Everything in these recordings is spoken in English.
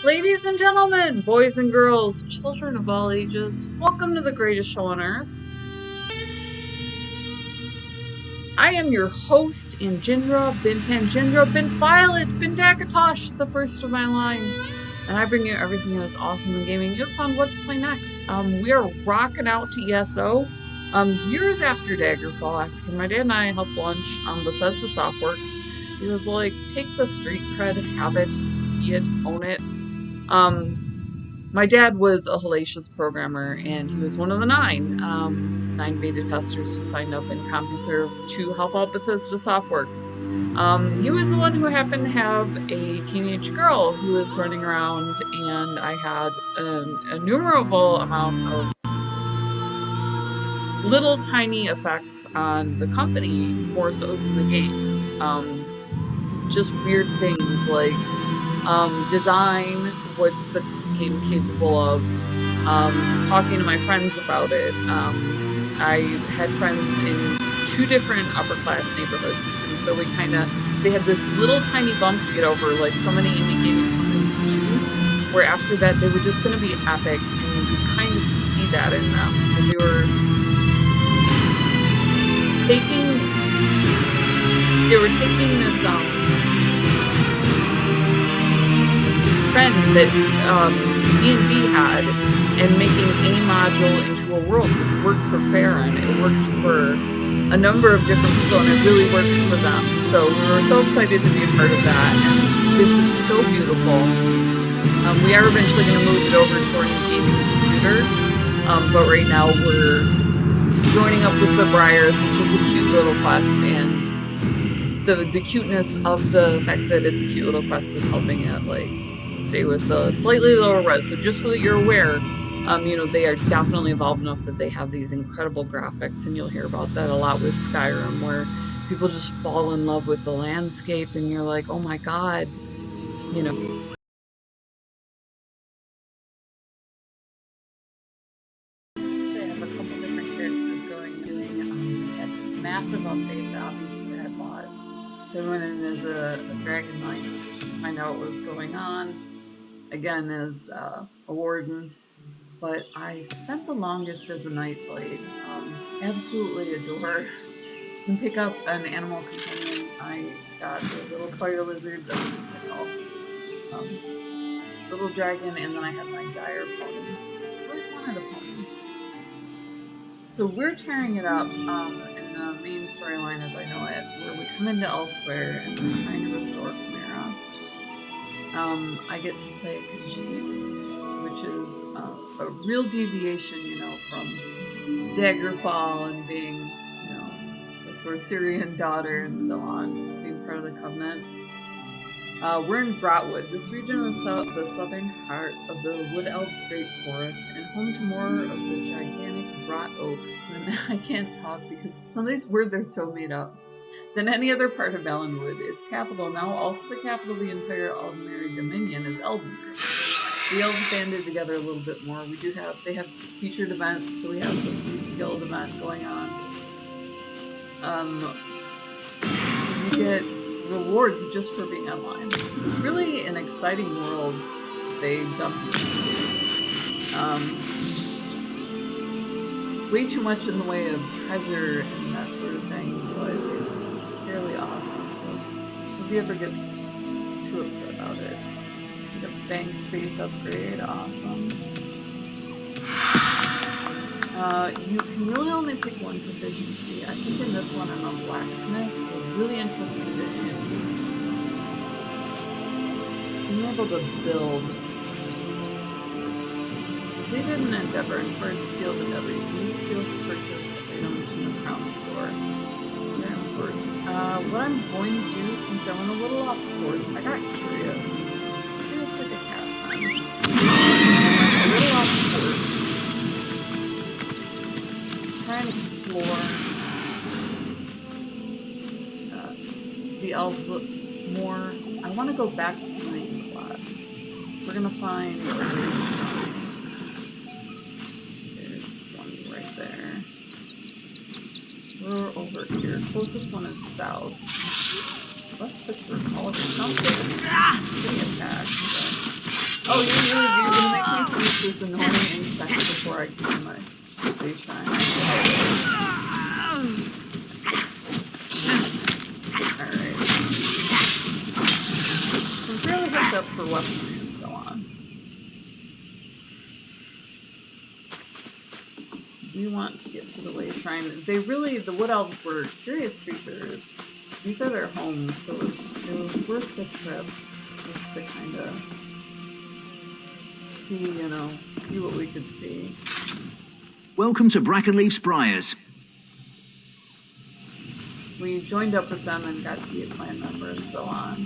Ladies and gentlemen, boys and girls, children of all ages, welcome to the greatest show on earth. I am your host, Injindra bint Anjindra bint Violet bint Akatosh, the first of my line. And I bring you everything that is awesome in gaming. You'll find what to play next. We are rocking out to ESO. Years after Daggerfall, after my dad and I helped launch Bethesda Softworks, he was like, take the street cred, have it, be it, own it. My dad was a hellacious programmer, and he was one of the nine beta testers who signed up in CompuServe to help out Bethesda Softworks. He was the one who happened to have a teenage girl who was running around, and I had an innumerable amount of little tiny effects on the company, more so than the games. Just weird things like design, what's the game capable of, talking to my friends about it. I had friends in two different upper class neighborhoods, and so they had this little tiny bump to get over, like so many indie gaming companies do, where after that they were just going to be epic, and you kind of see that in them. And they were taking this trend that D&D had and making a module into a world, which worked for Farron. It worked for a number of different people, and it really worked for them. So we were so excited to be a part of that, and this is so beautiful. We are eventually going to move it over to our new gaming computer, but right now we're joining up with the Briars, which is a cute little quest, and the cuteness of the fact that it's a cute little quest is helping it stay with the slightly lower res. So just so that you're aware, they are definitely evolved enough that they have these incredible graphics, and you'll hear about that a lot with Skyrim, where people just fall in love with the landscape, and you're like, oh my god, So I have a couple different characters doing a massive update that obviously I bought. So I went in as a Dragon Knight to find out what was going on. Again, as a warden, but I spent the longest as a Nightblade. Absolutely adore. You can pick up an animal companion. I got a little fire lizard, little dragon, and then I had my dire pony. I always wanted a pony. So we're tearing it up in the main storyline as I know it, where we come into Elsewhere and we're trying to restore Chimera. I get to play Khajiit, which is a real deviation, from Daggerfall and being, the Sorcerian daughter and so on, being part of the Covenant. We're in Grotwood. This region is the southern heart of the Wood Elves' Great Forest, and home to more of the gigantic rot oaks than I can't talk because some of these words are so made up. Than any other part of Valenwood. Its capital, now also the capital of the entire Aldmeri Dominion, is Aldmeri. The elves banded together a little bit more. They have featured events, so we have the Thieves Guild event going on. You get rewards just for being online. So it's really an exciting world they dumped into. Way too much in the way of treasure and that sort of thing, but it's fairly awesome. So if he ever gets too upset about it. The bank space upgrade, awesome. You can really only pick one proficiency. I think in this one I'm a blacksmith. It's really interesting that being able to build. Completed an endeavor and for the sealed endeavor. You can use the seals to purchase items from the crown store. What I'm going to do, since I went a little off course, I got curious. Curious like a cat. A little off course. Try and explore the elves more. I want to go back to the main class. We're going to find... We're over here. Closest one is south. Let's put your call it something. Getting attacked. So. Oh, you're gonna make me finish this annoying insect before I can do my space shine. Alright. I'm fairly hooked up for weaponry and so on. We want to get to the Way Shrine. The Wood Elves were curious creatures. These are their homes, so it was worth the trip just to kind of see, see what we could see. Welcome to Brackenleaf's Briars. We joined up with them and got to be a clan member and so on.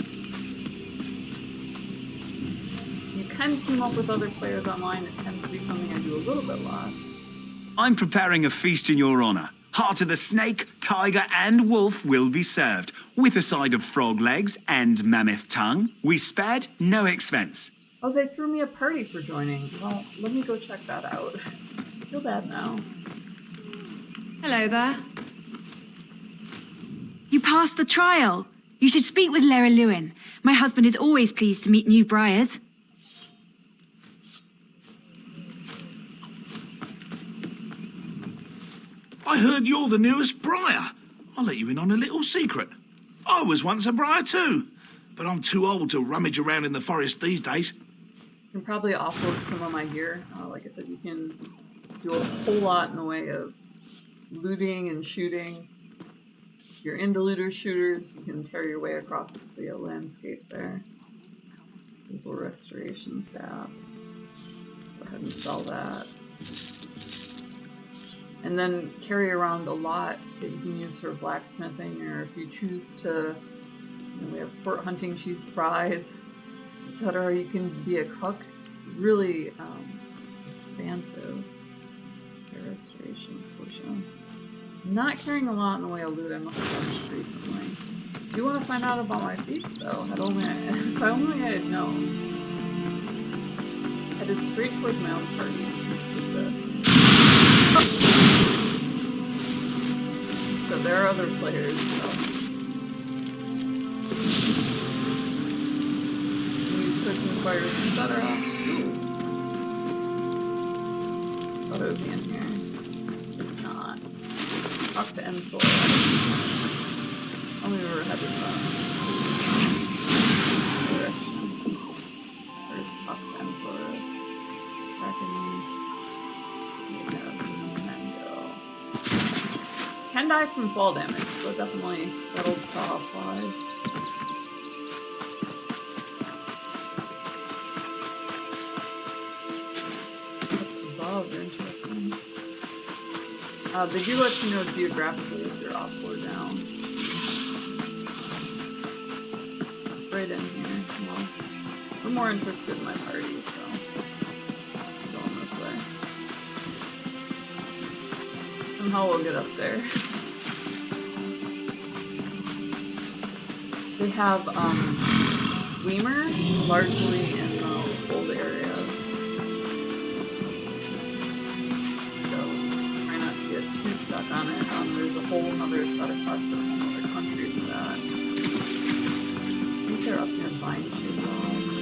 You can team up with other players online. It tends to be something I do a little bit less. I'm preparing a feast in your honor. Heart of the snake, tiger, and wolf will be served, with a side of frog legs and mammoth tongue. We spared no expense. Oh, they threw me a party for joining. Well, let me go check that out. I feel bad now. Hello there. You passed the trial. You should speak with Lara Lewin. My husband is always pleased to meet new briars. I heard you're the newest briar. I'll let you in on a little secret. I was once a briar too, but I'm too old to rummage around in the forest these days. You can probably offload some of my gear. Like I said, you can do a whole lot in the way of looting and shooting. If you're into looters, shooters, you can tear your way across the landscape there. People restoration staff. Go ahead and sell that. And then carry around a lot that you can use for blacksmithing, or if you choose to, we have fort hunting cheese fries, etc. You can be a cook. Really expansive. Restoration potion. Not carrying a lot in the way of loot. I must have done this recently. Do you want to find out about my feast, though? If I only I had known. Headed straight towards my own party. Let's do this. So there are other players, so. Use cooking fires, etc. Thought it would be in here. It's not. Talk to Enthor. Only we were headed direction. First, talk to Enthor. Back in. Can die from fall damage, so definitely that'll saw off flies. Above, interesting. They do let you know geographically if you're up or down. Right in here. Well, we're more interested in my party, so I'm going this way. Somehow we'll get up there. They have Weimer largely in the old areas. So try not to get too stuck on it. There's a whole other set across the whole other country for that. I think they're up near Vine Shade Lodge.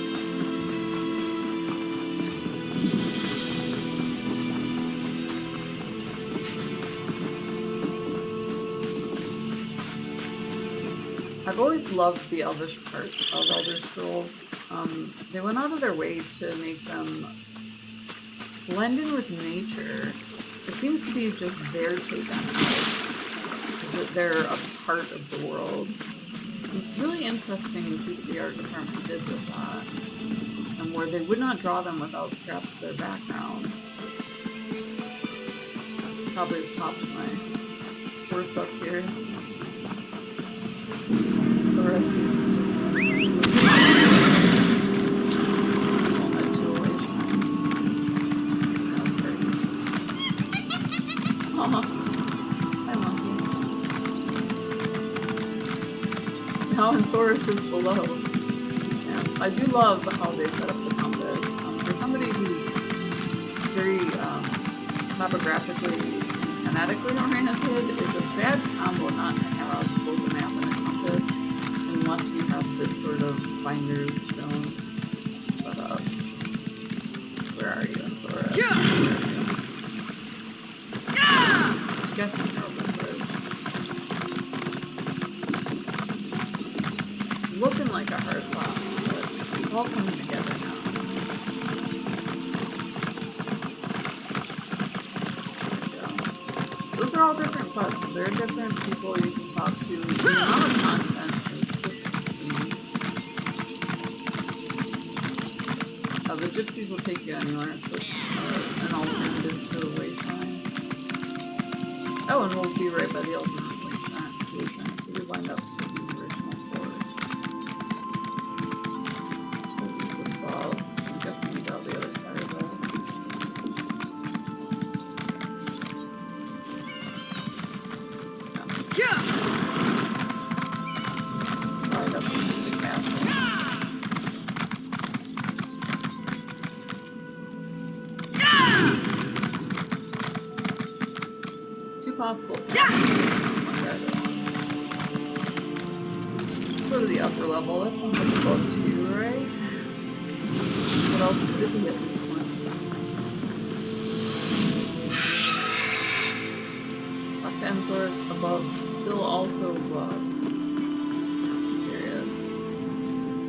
I've always loved the Elvish parts of Elder Scrolls. They went out of their way to make them blend in with nature. It seems to be just their take on it. That they're a part of the world. It's really interesting to see what the art department did with that. And where they would not draw them without scraps of their background. That's probably the top of my horse up here. The rest is just hi monkey. Now in Taurus is below. Yes, I do love how they set up the compass. For somebody who's very topographically and kinetically oriented, it's a bad combo not to have both a map and a compass. Unless you have this sort of finder's stone set up. Guessing they're open bridge. Looking like a hard box, but it's all coming together now. Those are all different quests. There are different people you can talk to. The amount of content is just obscene. The gypsies will take you anywhere, so it's an alternative to the wasteland. Oh, and we'll be right by the ultimate wasteland, so we wind up taking the original forest. I'm guessing we got the other side of that. Right up into the castle. Two possible paths. Go to the upper level. That's on difficult too, right? What else did we get this one? Left end forest above, still also above. Serious.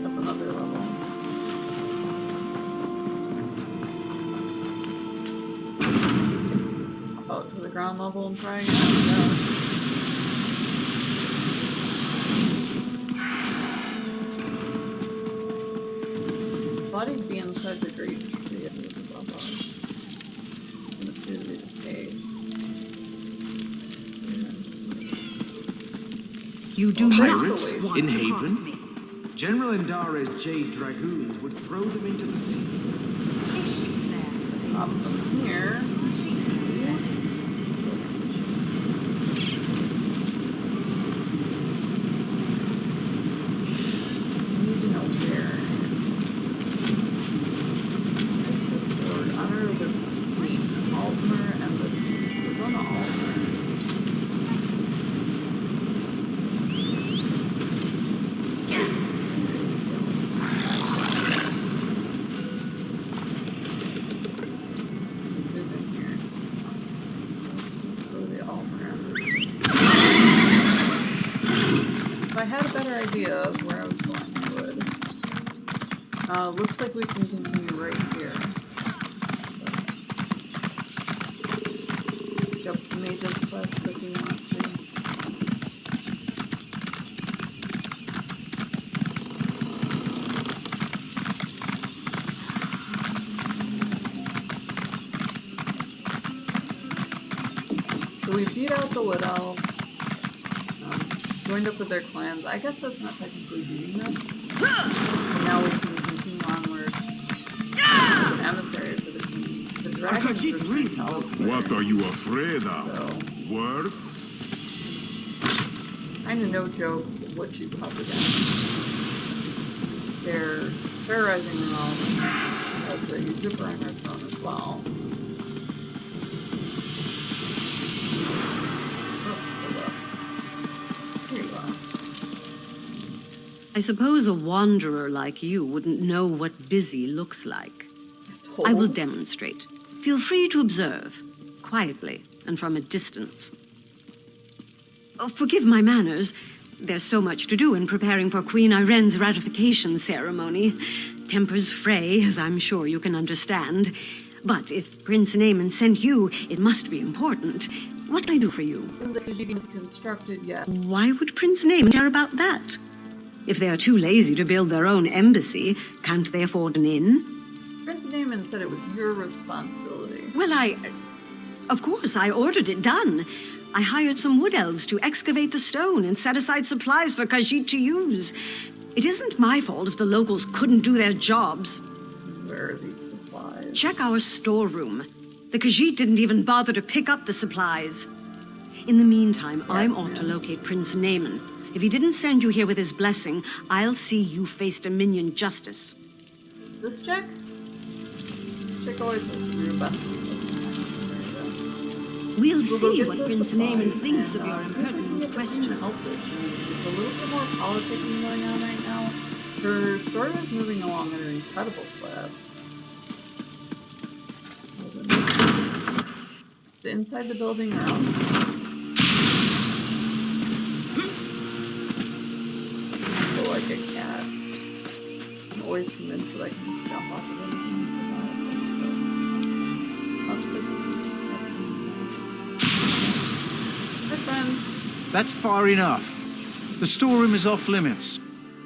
Up another level. Out to the ground level and try again. Body'd be inside the great tree if it was above us. And it appears to be the case. You do not Pirates want in to Haven? cross me. General Indara's Jade Dragoons would throw them into the sea. If she's there. Up from here. We need to know where. It's restored. Honor the Queen. Aldmeri Embassy. So we're going to Aldmeri. Zoom in here. Let's go to the Aldmeri Embassy. If I had a better idea of where I was going, I would. Looks like we can continue right here. Pick up some mages quests if you want to. So we beat out the Wood Elves. Joined up with their clans. I guess that's not technically beating them. And now we can continue onward as an emissary for the king. The dragons retreat elsewhere. What are you afraid of? So, Words? kinda no joke what you pop against. They're terrorizing the realm as they usurper on their throne as well. Oh, hold up. Here you are. I suppose a wanderer like you wouldn't know what busy looks like. I will demonstrate. Feel free to observe, quietly and from a distance. Oh, forgive my manners. There's so much to do in preparing for Queen Irene's ratification ceremony. Tempers fray, as I'm sure you can understand. But if Prince Naaman sent you, it must be important. What can I do for you? The Khajiit is constructed yet. Why would Prince Naaman care about that? If they are too lazy to build their own embassy, can't they afford an inn? Prince Naaman said it was your responsibility. Well, of course, I ordered it done. I hired some wood elves to excavate the stone and set aside supplies for Khajiit to use. It isn't my fault if the locals couldn't do their jobs. Where are these supplies? Check our storeroom. The Khajiit didn't even bother to pick up the supplies. In the meantime, I'm off to locate Prince Naaman. If he didn't send you here with his blessing, I'll see you face Dominion justice. This check? This check always has to be your best one. We'll We'll go see get what the Prince Naaman supplies thinks and, of your see if we can impertinent get the questions. help that she needs. There's a little bit more politicking going on right now. Her story is moving along at an incredible clip. Hold on it inside the building or out? Feel like a cat. I'm always convinced that I can just jump off of anything and survive. Hi, friends. That's far enough. The storeroom is off limits.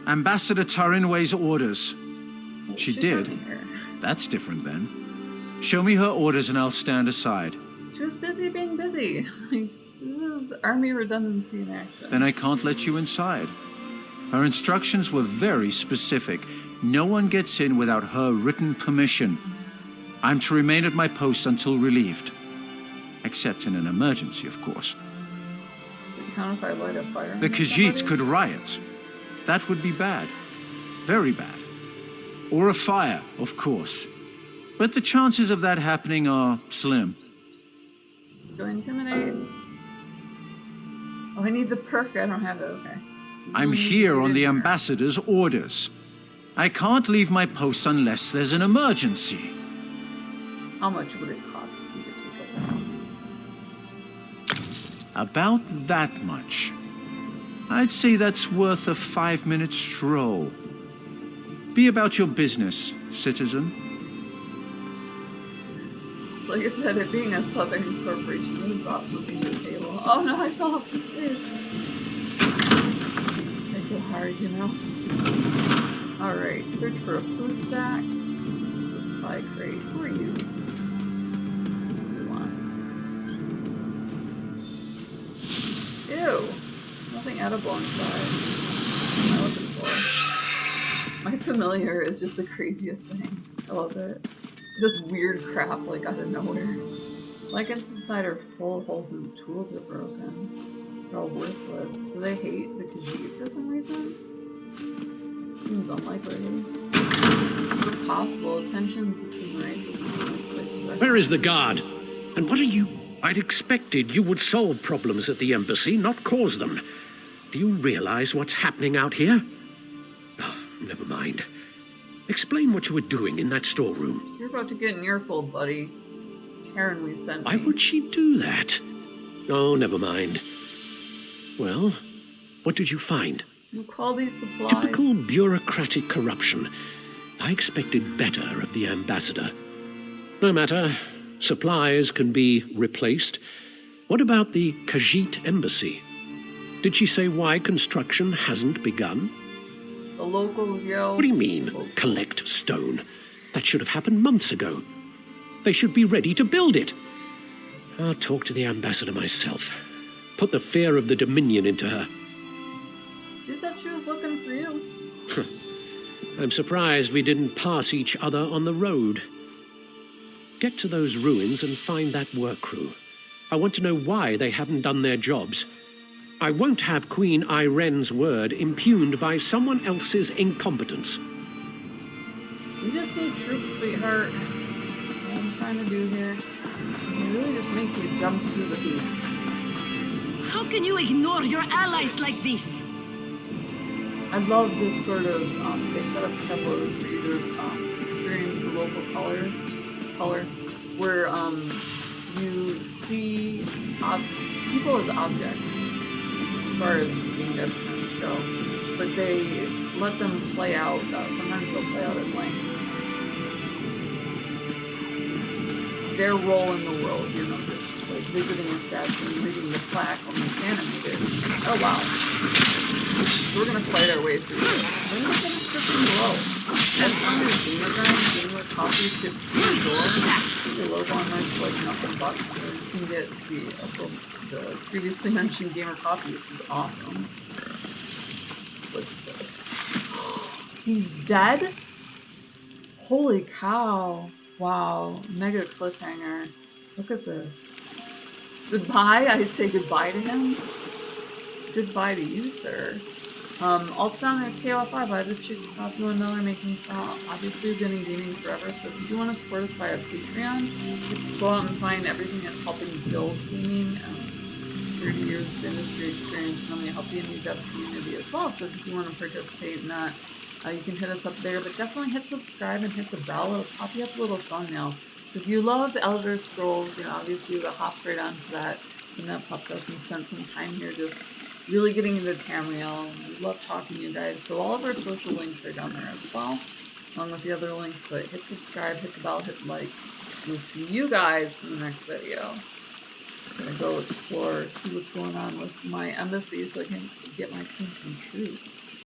Ambassador Tarinway's orders. Well, She she's did. not here. That's different then. Show me her orders and I'll stand aside. She was busy being busy. Like, this is army redundancy in action. Then I can't let you inside. Her instructions were very specific. No one gets in without her written permission. I'm to remain at my post until relieved. Except in an emergency, of course. Does it count if I light a fire? The under Khajiits somebody? could riot. That would be bad. Very bad. Or a fire, of course. But the chances of that happening are slim. Go intimidate. Oh, I need the perk. I don't have it. Okay. I'm here on the ambassador's orders. I can't leave my post unless there's an emergency. How much would it cost for you to take over? About that much. I'd say that's worth a 5-minute stroll. Be about your business, citizen. So like I said, it being a southern corporation really brought something to the table. Oh no, I fell off the stairs. It's so hard, you know? Alright, search for a food sack. Supply crate. Who are you? What do you want? Ew! Nothing edible inside. What am I looking for? My familiar is just the craziest thing. I love it. Just weird crap like out of nowhere. Leggings inside are full of holes and the tools are broken. They're all worthless. Do they hate the Khajiit for some reason? Seems unlikely. If possible, tensions between races. Where is the guard? And what are you? I'd expected you would solve problems at the embassy, not cause them. Do you realize what's happening out here? Oh, never mind. Explain what you were doing in that storeroom. You're about to get an earful, buddy. Karen, we sent Why me. would she do that? Oh, never mind. Well, what did you find? You call these supplies? Typical bureaucratic corruption. I expected better of the ambassador. No matter. Supplies can be replaced. What about the Khajiit embassy? Did she say why construction hasn't begun? The locals yell. What do you mean, collect stone? That should have happened months ago. They should be ready to build it. I'll talk to the ambassador myself. Put the fear of the Dominion into her. She said she was looking for you. I'm surprised we didn't pass each other on the road. Get to those ruins and find that work crew. I want to know why they haven't done their jobs. I won't have Queen Iren's word impugned by someone else's incompetence. We just need troops, sweetheart. What I'm trying to do here. They really just make you jump through the hoops. How can you ignore your allies like this? I love this sort of, they set up tableaus for you to experience the local color, where you see people as objects, as far as game dev terms go, but they let them play out. Sometimes they'll play out at length. Their role in the world, you know, just like visiting a statue and reading the plaque when it's animated. Oh wow. We're gonna fight our way through this. Link in the description below. As long as gamer grind, gamer coffee shipped to your door, your logo on there for like nothing bucks, so you can get the previously mentioned gamer coffee, which is awesome. What's this? He's dead? Holy cow. Wow. Mega cliffhanger. Look at this. Goodbye? I say goodbye to him? Goodbye to you, sir. Also down there is KO5. I just checked Popular Miller making style. Obviously, we've been in gaming forever, so if you do want to support us via Patreon, you can go out and find everything that's helping build gaming. 30 years of industry experience, and I'm going to help you in the dev community as well. So if you want to participate in that, you can hit us up there. But definitely hit subscribe and hit the bell. It'll pop you up a little thumbnail. So if you love Elder Scrolls, you know, obviously you hopped right onto that when that popped up and spent some time here just really getting into Tamriel. We love talking to you guys. So all of our social links are down there as well, along with the other links. But hit subscribe, hit the bell, hit like. We'll see you guys in the next video. I'm gonna go explore, see what's going on with my embassy so I can get my king some troops.